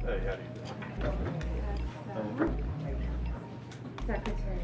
Hey, how do you do? Secretary.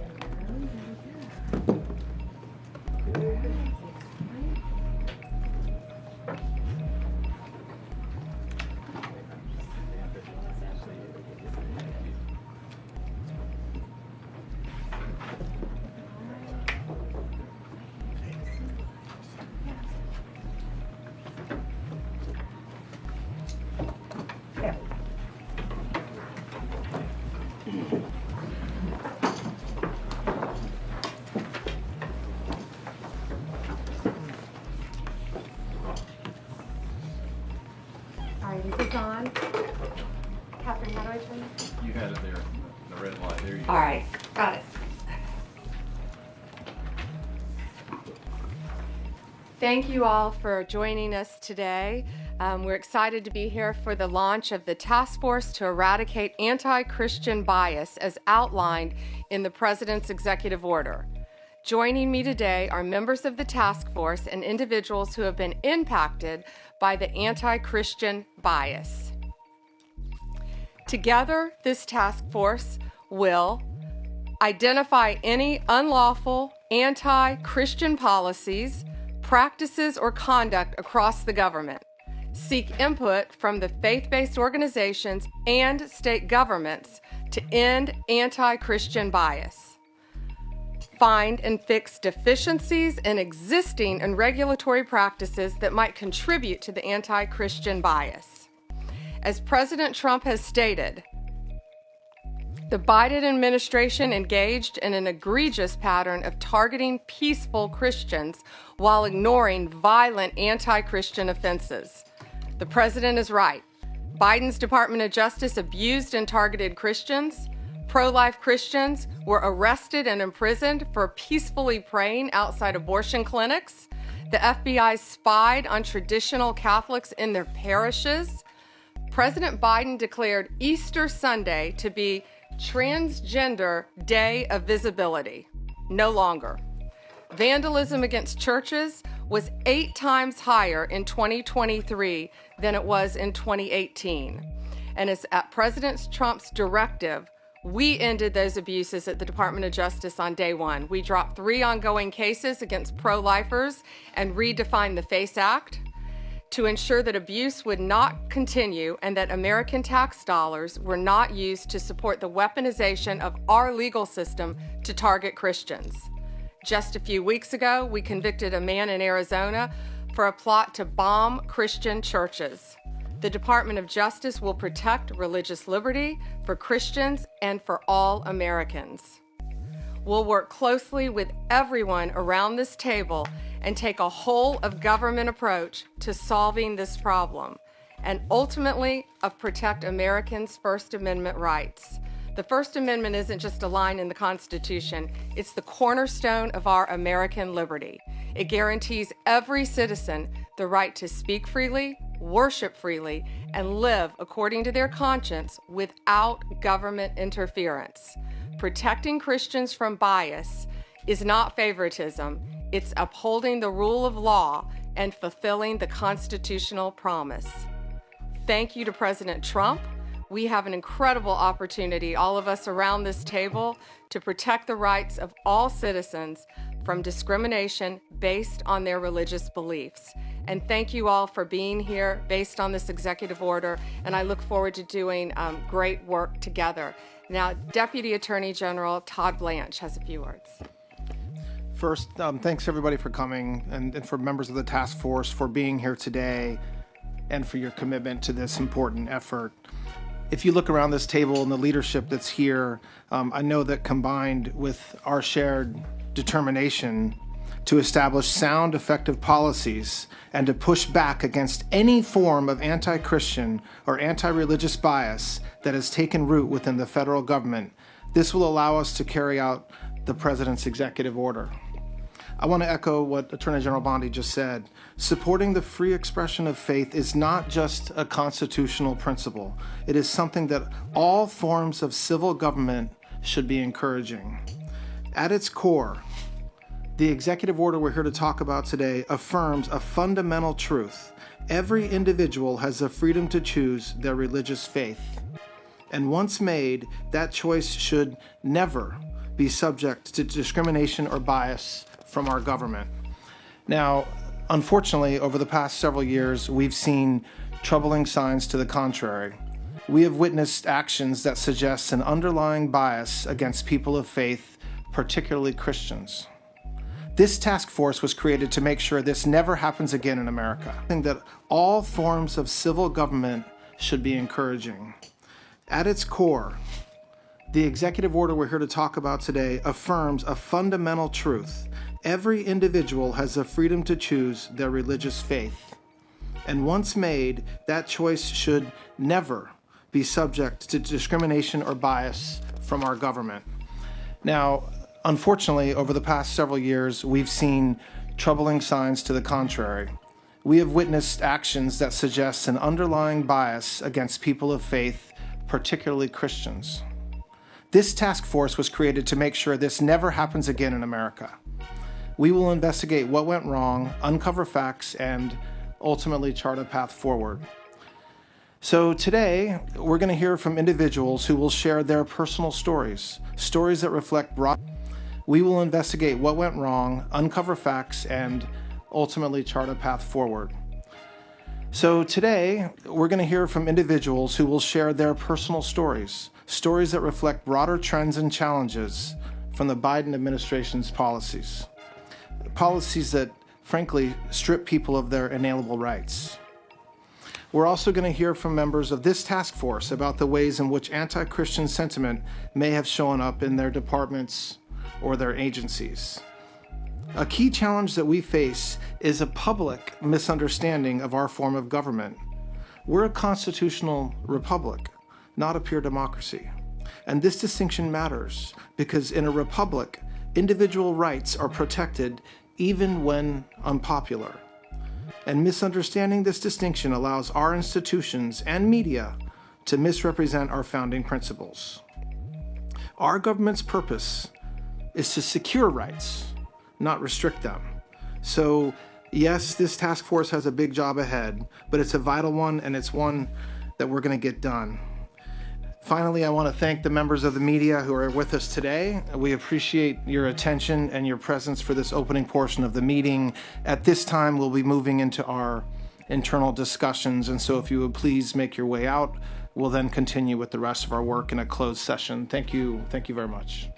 All right, is this on? Catherine, how do I turn this? You had it there, the red light. There you go. All right, got it. Thank you all for joining us today. We're excited to be here for the launch of the Task Force to Eradicate Anti-Christian Bias as outlined in the President's Executive Order. Joining me today are members of the task force and individuals who have been impacted by the anti-Christian bias. Together, this task force will identify any unlawful anti-Christian policies, practices, or conduct across the government, seek input from the faith-based organizations and state governments to end anti-Christian bias, find and fix deficiencies in existing and regulatory practices that might contribute to the anti-Christian bias. As President Trump has stated, the Biden administration engaged in an egregious pattern of targeting peaceful Christians while ignoring violent anti-Christian offenses. The president is right. Biden's Department of Justice abused and targeted Christians. Pro-life Christians were arrested and imprisoned for peacefully praying outside abortion clinics. The FBI spied on traditional Catholics in their parishes. President Biden declared Easter Sunday to be Transgender Day of Visibility. No longer. Vandalism against churches was 8 times higher in 2023 than it was in 2018. And it's at President Trump's directive, we ended those abuses at the Department of Justice on day one. We dropped 3 ongoing cases against pro-lifers and redefined the FACE Act to ensure that abuse would not continue and that American tax dollars were not used to support the weaponization of our legal system to target Christians. Just a few weeks ago, we convicted a man in Arizona for a plot to bomb Christian churches. The Department of Justice will protect religious liberty for Christians and for all Americans. We'll work closely with everyone around this table and take a whole of government approach to solving this problem, and ultimately protect Americans' First Amendment rights. The First Amendment isn't just a line in the Constitution, it's the cornerstone of our American liberty. It guarantees every citizen the right to speak freely, worship freely, and live according to their conscience without government interference. Protecting Christians from bias is not favoritism, it's upholding the rule of law and fulfilling the constitutional promise. Thank you to President Trump. We have an incredible opportunity, all of us around this table, to protect the rights of all citizens from discrimination based on their religious beliefs. And thank you all for being here based on this executive order, and I look forward to doing great work together. Now, Deputy Attorney General Todd Blanche has a few words. First, thanks everybody for coming and for members of the task force for being here today and for your commitment to this important effort. If you look around this table and the leadership that's here, I know that combined with our shared determination to establish sound, effective policies and to push back against any form of anti-Christian or anti-religious bias that has taken root within the federal government, this will allow us to carry out the President's executive order. I want to echo what Attorney General Bondi just said. Supporting the free expression of faith is not just a constitutional principle. It is something that all forms of civil government should be encouraging. At its core, the executive order we're here to talk about today affirms a fundamental truth. Every individual has the freedom to choose their religious faith. And once made, that choice should never be subject to discrimination or bias from our government. Now, unfortunately, over the past several years, we've seen troubling signs to the contrary. We have witnessed actions that suggest an underlying bias against people of faith, particularly Christians. This task force was created to make sure this never happens again in America. I think that all forms of civil government should be encouraging. At its core, the executive order we're here to talk about today affirms a fundamental truth. Every individual has the freedom to choose their religious faith. And once made, that choice should never be subject to discrimination or bias from our government. Now, unfortunately, over the past several years, we've seen troubling signs to the contrary. We have witnessed actions that suggest an underlying bias against people of faith, particularly Christians. This task force was created to make sure this never happens again in America. We will investigate what went wrong, uncover facts, and ultimately chart a path forward. So today, we're going to hear from individuals who will share their personal stories that reflect broad. We will investigate what went wrong, uncover facts, and ultimately chart a path forward. So today, we're going to hear from individuals who will share their personal stories that reflect broader trends and challenges from the Biden administration's policies that, frankly, strip people of their inalienable rights. We're also going to hear from members of this task force about the ways in which anti-Christian sentiment may have shown up in their departments or their agencies. A key challenge that we face is a public misunderstanding of our form of government. We're a constitutional republic, not a pure democracy. And this distinction matters because in a republic, individual rights are protected even when unpopular. And misunderstanding this distinction allows our institutions and media to misrepresent our founding principles. Our government's purpose is to secure rights, not restrict them. So yes, this task force has a big job ahead, but it's a vital one, and it's one that we're going to get done. Finally, I want to thank the members of the media who are with us today. We appreciate your attention and your presence for this opening portion of the meeting. At this time, we'll be moving into our internal discussions, and so if you would please make your way out, we'll then continue with the rest of our work in a closed session. Thank you very much.